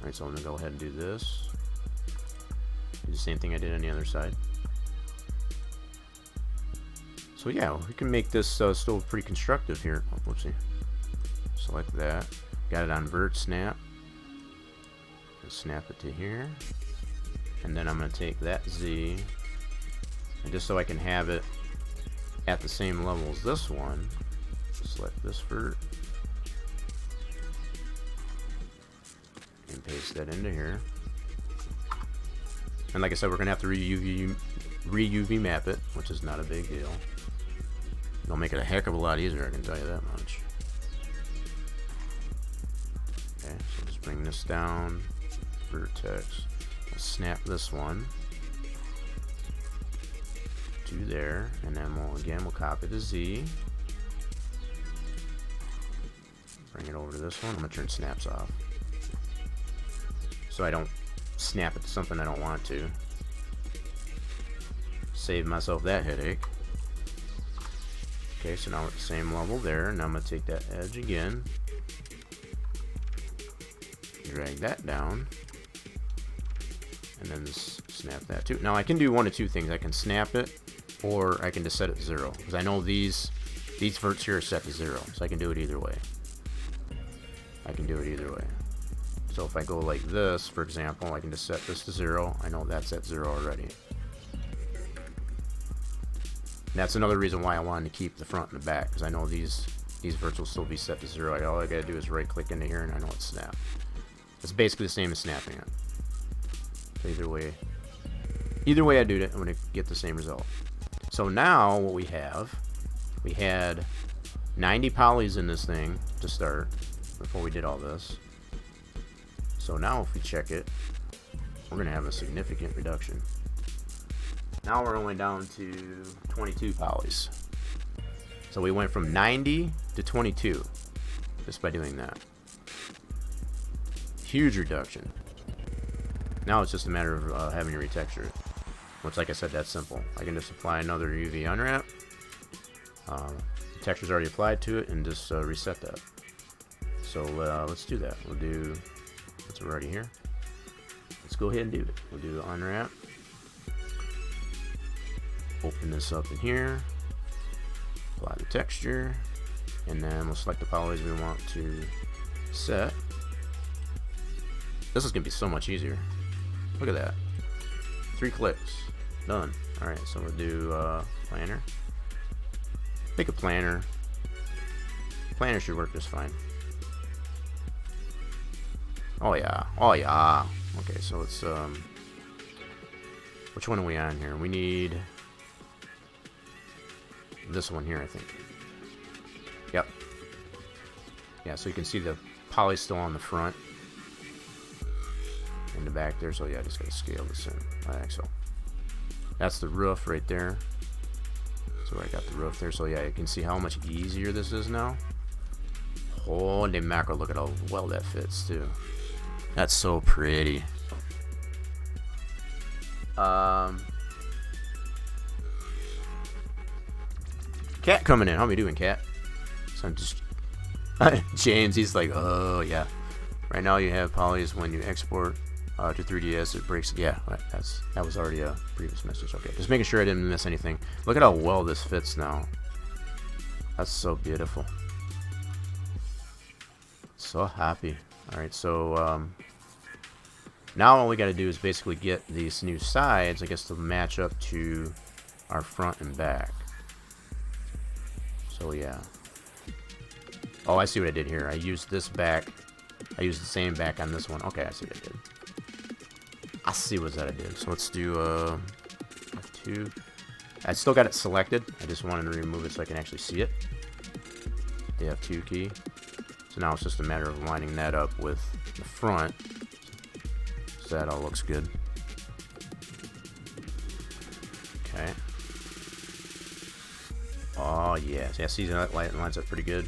Alright, so I'm going to go ahead and do this. Do the same thing I did on the other side. So yeah, we can make this still pretty constructive here. Oh, whoopsie. Select that. Got it on vert snap. Snap it to here. And then I'm going to take that Z. And just so I can have it at the same level as this one, select this vert. And paste that into here. And like I said, we're going to have to ReUV map it, which is not a big deal. It'll make it a heck of a lot easier, I can tell you that much. Okay, so just bring this down, vertex, we'll snap this one to there, and then we'll copy the Z, bring it over to this one. I'm gonna turn snaps off so I don't snap it to something I don't want to. Save myself that headache. Okay, so now we're at the same level there. Now I'm going to take that edge again, drag that down, and then just snap that too. Now I can do one of two things. I can snap it, or I can just set it to 0, because I know these verts here are set to 0, so I can do it either way. So if I go like this, for example, I can just set this to 0. I know that's at 0 already. That's another reason why I wanted to keep the front and the back, because I know these verts will still be set to 0. All I gotta do is right click into here and I know it's snapped. It's basically the same as snapping it. So either way I do it, I'm gonna get the same result. So now what we had 90 polys in this thing to start before we did all this. So now if we check it, we're gonna have a significant reduction. Now we're only down to 22 polys. So we went from 90 to 22 just by doing that. Huge reduction. Now it's just a matter of having to retexture it, which, like I said, that's simple. I can just apply another UV unwrap. The texture's already applied to it, and just reset that. So let's do that. We'll do, since we're already here, let's go ahead and do it. We'll do unwrap. Open this up in here, apply the texture, and then we'll select the polys we want to set. This is going to be so much easier. Look at that. 3 clicks. Done. Alright, so we'll do planner. Pick a planner. Planner should work just fine. Oh yeah. Oh yeah. Okay, so it's which one are we on here? We need this one here, I think. Yep. Yeah, so you can see the poly still on the front in the back there. So yeah, I just gotta scale this in. Alright, so that's the roof right there. So I got the roof there. So yeah, you can see how much easier this is now. Holy mackerel, look at how well that fits too. That's so pretty. Cat coming in. How we doing, Cat? So I'm just James, he's like, oh yeah. Right now you have polys when you export to 3ds, it breaks. Yeah, that was already a previous message. Okay, just making sure I didn't miss anything. Look at how well this fits now. That's so beautiful. So happy. All right, so now all we got to do is basically get these new sides, I guess, to match up to our front and back. So yeah. Oh, I see what I did here. I used this back. I used the same back on this one. Okay, I see what I did. I see what I did. So let's do F2. I still got it selected. I just wanted to remove it so I can actually see it. The F2 key. So now it's just a matter of lining that up with the front. So that all looks good. Okay. Oh yes, yeah. See, that lines up pretty good.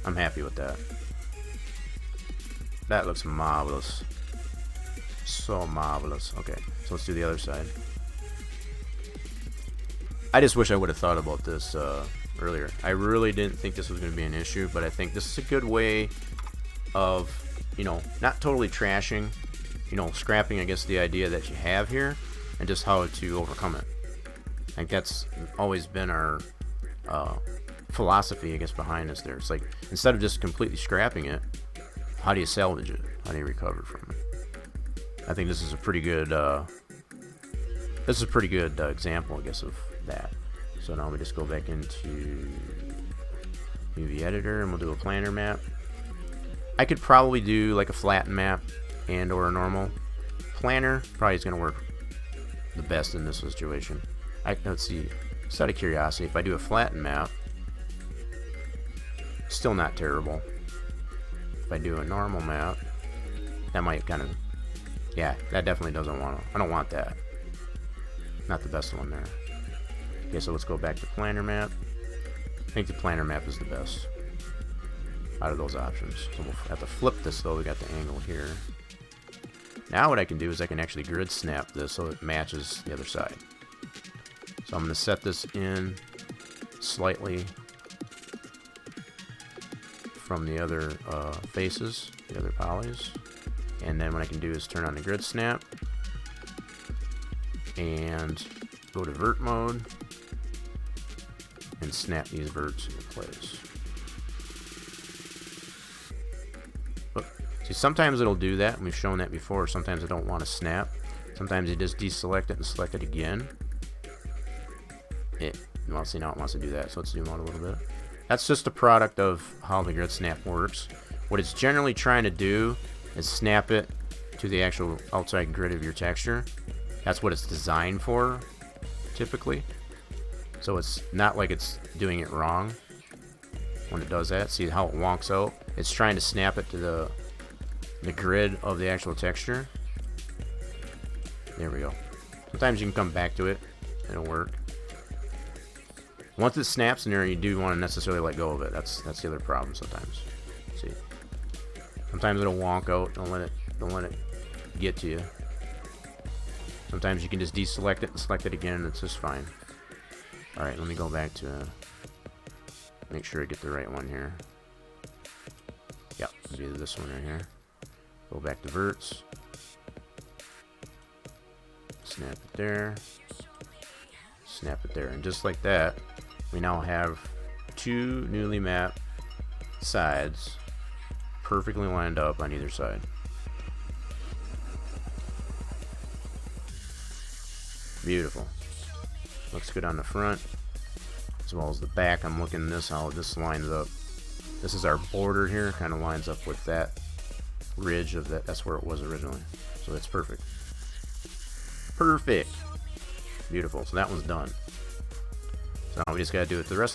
I'm happy with that. That looks marvelous. So marvelous. Okay, so let's do the other side. I just wish I would have thought about this earlier. I really didn't think this was going to be an issue, but I think this is a good way of you know, not totally trashing, you know, scrapping, I guess, the idea that you have here, and just how to overcome it. I think that's always been our philosophy, I guess, behind this there. It's like, instead of just completely scrapping it, how do you salvage it? How do you recover from it? I think this is a pretty good example, I guess, of that. So now we just go back into UV editor and we'll do a planar map. I could probably do like a flatten map and or a normal. Planar probably is going to work the best in this situation. Let's see, just out of curiosity, if I do a flatten map, still not terrible. If I do a normal map, that might kind of, yeah, that definitely doesn't want to, I don't want that. Not the best one there. Okay, so let's go back to planar map. I think the planar map is the best out of those options. So we'll have to flip this though. We got the angle here. Now what I can do is I can actually grid snap this so it matches the other side. So I'm going to set this in slightly from the other faces, the other polys. And then what I can do is turn on the grid snap and go to vert mode and snap these verts into place. See, sometimes it'll do that, and we've shown that before. Sometimes I don't want to snap. Sometimes you just deselect it and select it again. Well, see, now it wants to do that, so let's zoom out a little bit. That's just a product of how the grid snap works. What it's generally trying to do is snap it to the actual outside grid of your texture. That's what it's designed for, typically. So it's not like it's doing it wrong when it does that. See how it wonks out? It's trying to snap it to the grid of the actual texture. There we go. Sometimes you can come back to it. It'll work. Once it snaps in there, you do want to necessarily let go of it. That's the other problem sometimes. See, sometimes it'll wonk out. Don't let it get to you. Sometimes you can just deselect it and select it again, and it's just fine. All right, let me go back to make sure I get the right one here. Yep, it'll be this one right here. Go back to verts. Snap it there. Snap it there. And just like that, we now have two newly mapped sides perfectly lined up on either side. Beautiful. Looks good on the front as well as the back. I'm looking this how this lines up. This is our border here, kind of lines up with that ridge of that. That's where it was originally. So that's perfect. Perfect. Beautiful. So that one's done. So now we just got to do it the rest of the